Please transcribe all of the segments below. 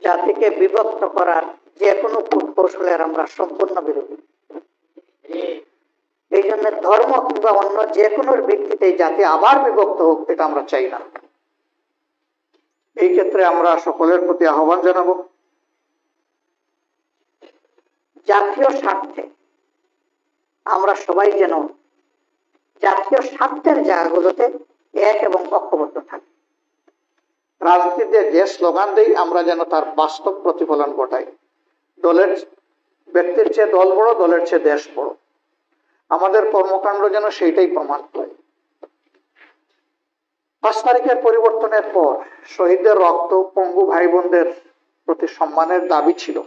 জাতিকে বিভক্ত করার যে কোনো কৌশলের আমরা সম্পূর্ণ বিরোধী। এই জন্য ধর্ম কিংবা অন্য যে কোনো ভিত্তিতে জাতি আবার বিভক্ত হোক, এটা আমরা চাই না। এই ক্ষেত্রে আমরা সকলের প্রতি আহ্বান জানাবো, জাতীয় স্বার্থে আমরা সবাই যেন জাতীয় স্বার্থের জায়গাগুলোতে এক এবং ঐক্যবদ্ধ থাকি। রাজনীতিতে যে স্লোগান দেই আমরা যেন তার বাস্তব প্রতিফলন ঘটাই। দলের ব্যক্তির চেয়ে দল বড়, দলের চেয়ে দেশ বড়। আমাদের কর্মকাণ্ড যেন সেইটাই প্রমাণ করে। 5 তারিখের পরিবর্তনের পর শহীদদের রক্ত, পঙ্গু ভাই বোনদের প্রতি সম্মানের দাবি ছিল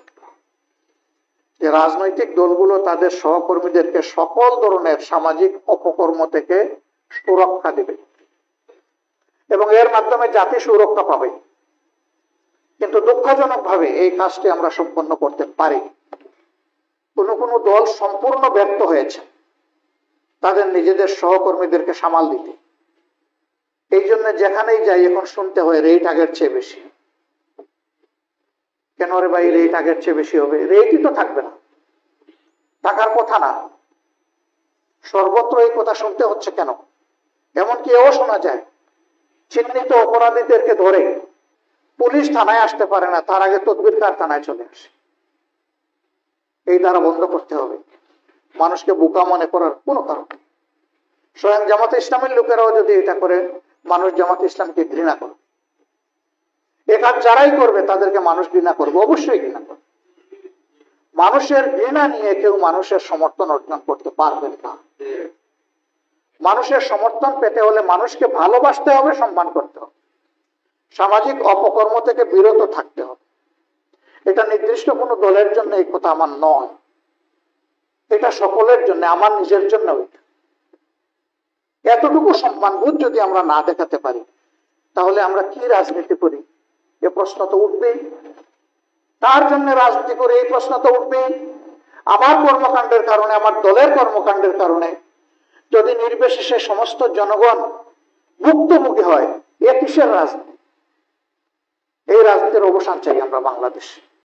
যে রাজনৈতিক দলগুলো তাদের সহকর্মীদেরকে সকল ধরনের সামাজিক অপকর্ম থেকে সুরক্ষা দেবে এবং এর মাধ্যমে জাতি সুরক্ষা পাবে। কিন্তু দুঃখজনকভাবে এই কাজটি আমরা সম্পন্ন করতে পারি। কোনো দল সম্পূর্ণ ব্যর্থ হয়েছে তাদের নিজেদের সহকর্মীদেরকে সামাল দিতে। এই জন্য যেখানেই যাই এখন শুনতে হয় রেট আগের চেয়ে বেশি। কেন রে ভাই রেট আগের চেয়ে বেশি হবে? রেটই তো থাকবে না, টাকার কথা না। সর্বত্র এই কথা শুনতে হচ্ছে কেন? এমনকি এও শোনা যায় চিহ্নিত অপরাধীদেরকে ধরে পুলিশ থানায় আসতে পারে না, তার আগে তদবির কারখানায় চলে আসে। এই দ্বারা বন্ধ করতে হবে। মানুষকে বোকা মনে করার কোনো কারণ নেই। স্বয়ং জামাতে ইসলামের লোকেরাও যদি এটা করে, মানুষ জামাতে ইসলামকে ঘৃণা করে। এ কাজ যারাই করবে তাদেরকে মানুষ ঘৃণা করবে, অবশ্যই ঘৃণা করবে। মানুষের ঘৃণা নিয়ে কেউ মানুষের সমর্থন অর্জন করতে পারবেন না। মানুষের সমর্থন পেতে হলে মানুষকে ভালোবাসতে হবে, সম্মান করতে হবে, সামাজিক অপকর্ম থেকে বিরত থাকতে হবে। এটা নির্দিষ্ট কোনো দলের জন্য এই কথা আমার নয়, এটা সকলের জন্য, আমার নিজের জন্য। এতটুকু সম্মানবোধ যদি আমরা না দেখাতে পারি তাহলে আমরা কি রাজনীতি করি? এ প্রশ্ন তো উঠবেই। তার জন্য রাজনীতি করে এই প্রশ্ন তো উঠবেই। আমার কর্মকাণ্ডের কারণে, আমার দলের কর্মকাণ্ডের কারণে যদি নির্বিশেষে সমস্ত জনগণ ভুক্তভোগী হয়, এ কিসের রাজনীতি? এই রাজনীতির অবসান চাই আমরা বাংলাদেশে।